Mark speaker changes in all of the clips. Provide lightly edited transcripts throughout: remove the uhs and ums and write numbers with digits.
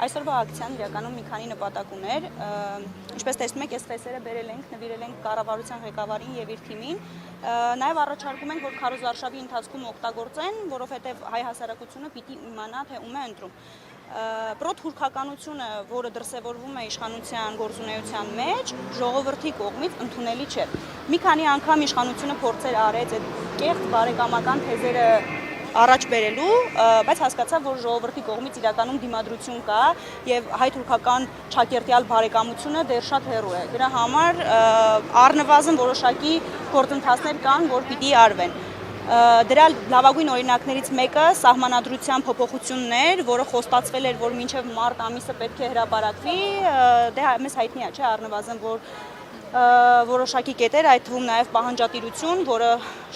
Speaker 1: Այսօրվա ակցիան իրականում մի քանի նպատակ ուներ, ինչպես տեսնում եք, այս ֆեսերը բերել ենք, նվիրել ենք կառավարության ղեկավարին եւ իր թիմին, նաեւ առաջարկում ենք, որ քարոզարշավի ընթացքում օգտագործեն, որովհետեւ հայ հասարակությունը պիտի իմանա, թե ում է ընտրում։ Պրոթուրքականությունը, որը դրսևորվում է իշխանության գործունեության մեջ, ժողովրդի կողմից ընդունելի չէ։ Մի քանի անգամ իշխանությունը փորձեր արեց այդ կեղծ բարեկամական թեզերը առաջ բերելու, բայց հասկացավ, որ ժողովրդի կողմից իրականում դիմադրություն կա եւ հայ-թուրքական ճակերտյալ բարեկամությունը դեռ շատ հեռու է։ Դրա համար առնվազն որոշակի գործընթացներ կան, որ պիտի արվեն։ Դրա լավագույն օրինակներից մեկը սահմանադրության փոփոխությունն էր, որը խոստացվել էր, որ մինչև մարտ ամիսը պետք է հրապարակվի, դե մեզ հայտնի է, չէ, առնվազն որ որոշակի կետեր, այդ թվում նաև պահանջատիրություն, որը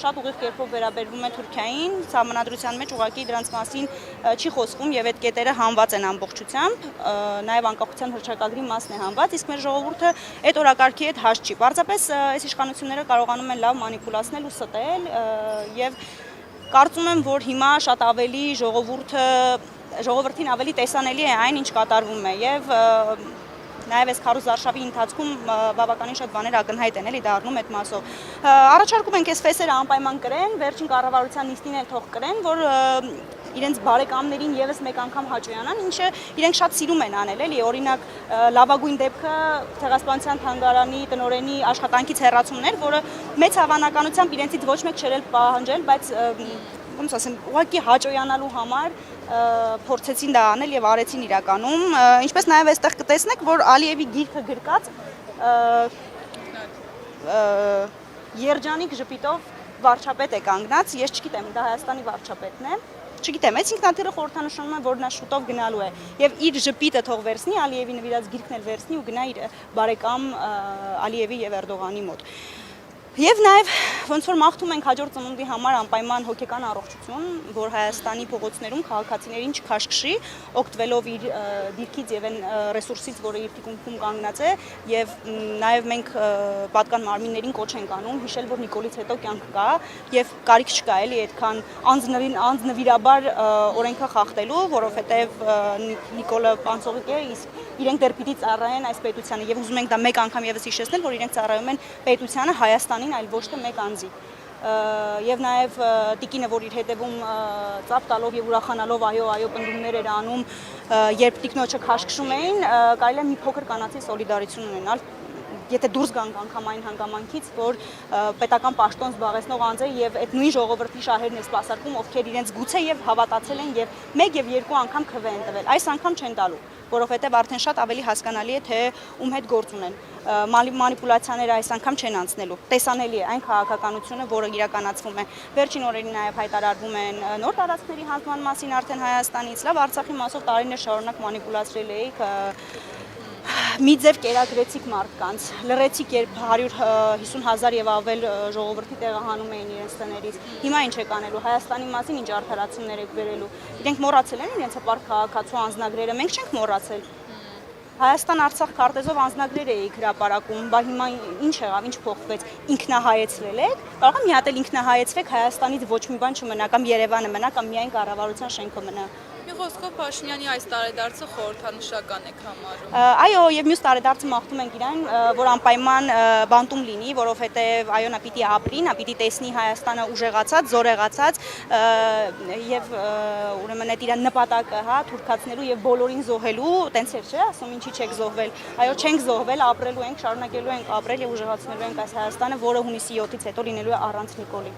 Speaker 1: շատ ուղիղ կերպով վերաբերվում է Թուրքիային, սահմանադրության մեջ ուղղակի դրանց մասին չի խոսվում եւ այդ կետերը հանված են ամբողջությամբ, նաև անկախության հռչակագրի մասն է հանված, իսկ մեր ժողովուրդը այդ օրակարգի հետ հաշտ չի։ Պարզապես այս իշխանությունները կարողանում են լավ մանիպուլացնել ու ստել եւ կարծում եմ, որ հիմա շատ ավելի ժողովրդին ավելի տեսանելի է այն, ինչ կատարվում է եւ նաև այս քարոզարշավի ընթացքում բավականին շատ բաներ ակնհայտ են, էլի դառնում այդ մասով։ Առաջարկում ենք այս ֆեսերը անպայման կրեն, վերջին կառավարության նիստին էլ թող կրեն, որ իրենց բարեկամներին եւս մեկ անգամ հաճոյանան, ինչը իրենք շատ սիրում են անել, էլի, օրինակ լավագույն դեպքը Ցեղասպանության թանգարանի տնօրենի աշխատանքից հեռացումն էր, որը մեծ հավանականությամբ իրենցից ոչ մեկ չէր պահանջել, բայց ոնց ասեմ, ուղղակի հաճոյանալու համար փորձեցին դա անել եւ արեցին իրականում, ինչպես նաեւ այստեղ կտեսնեք, որ Ալիևի գիրքը գրկած երջանիկ ժպիտով վարչապետ է կանգնած, ես չգիտեմ, դա Հայաստանի վարչապետն է, չգիտեմ, այս ինքնաթիռը խորհրդանշում է, որ նա շուտով գնալու է եւ իր ժպիտը թող վերցնի, Ալիևի նվիրած գիրքն էլ վերցնի ու գնա իր բարեկամ Ալիևի եւ Էրդողանի մոտ։ Եվ նաև ոնց որ մաղթում ենք հաջորդ ծնունդի համար անպայման հոգեկան առողջություն, որ Հայաստանի փողոցներում քաղաքացիներին չքաշքշի, օգտվելով իր դիրքից եւ այն ռեսուրսից, որը իր թիկունքում կանգնած է, եւ նաև մենք պատկան մարմիններին կոչ ենք անում, հիշել, որ Նիկոլից հետո կյանք կա եւ կարիք չկա էլի այդքան անձնվիրաբար օրենքը խախտելու, որովհետեւ Նիկոլը անցողիկ է, իսկ իրենք դեռ պիտի ծառայեն այս պետությանը եւ ուզում ենք դա մեկ անգամ եւս հիշեցնել, որ իրենք ծառայում են պետությանը, Հայաստանին, այլ ոչ թե մեկ անձի։ Եվ նաև տիկինը, որ իր հետևում ծափ տալով եւ ուրախանալով այո պնդումներ էր անում, երբ տիկնոջը քաշքշում էին, կարելի է մի փոքր կանացի սոլիդարություն ունենալ, եթե դուրս գանք անգամ այն հանգամանքից, որ պետական պաշտոն զբաղեցնող անձ է եւ այդ նույն ժողովրդի շահերն է սպասարկում, ովքեր իրենց գուցե եւ հավատացել են եւ մեկ եւ երկու անգամ քվե են տվել։ Այս անգամ չեն տալու, որովհետեւ արդեն շատ ավելի հասկանալի է, թե ում հետ գործ ունեն։ Մանիպուլյացիաները այս անգամ չեն անցնելու։ Տեսանելի է այն քաղաքականությունը, որը իրականացվում է։ Վերջին օրերին նաև հայտարարվում են նոր տարածքների հանձնման մասին արդեն Հայաստանից։ Լավ, Արցախի մասով տարիներ շարունակ մանիպուլացրել էիք, մի ձև կերակրեցիք մարդկանց, լրեցիք, երբ 150,000 եւ ավել ժողովրդի տեղահանում էին իրենց տներից։ Հիմա ինչ եք անելու, Հայաստանի մասին ինչ արդարացումներ եք բերելու։ Իրենք մոռացել են իրենց հպարտ քաղաքացու անձնագրերը, մենք չենք մոռացել։ Հայաստան-Արցախ քարտեզով անձնագրեր էիք հրապարակում, բա հիմա ինչ եղավ, ինչ փոխվեց, ինքնահայեցվել եք, կարող է մի հատ էլ ինքնահայեցվեք, Հայաստանից ոչ մի բան չմնա, կամ Երևանը մնա, կամ միայն կառավարության շենքը մնա։
Speaker 2: Մի խոսքով Փաշինյանի այս տարեդարձը խորհրդանշական եք համարում։
Speaker 1: Այո, եւ մյուս տարեդարձը մաղթում ենք իրան, որ անպայման բանտում լինի, որովհետեւ այո, նա պիտի ապրի, նա պիտի տեսնի Հայաստանը ուժեղացած, զորեղացած եւ ուրեմն այդ իր նպատակը, հա, թուրքացնելու եւ բոլորին զոհելու, տենց էր, չէ՞, ասում ինչի չեք զոհվել։ Այո, չենք զոհվել, ապրելու ենք, շարունակելու ենք ապրել եւ ուժեղացնելու ենք այս Հայաստանը, որը հունիսի 7-ից հետո լինելու է առանց Նիկոլի։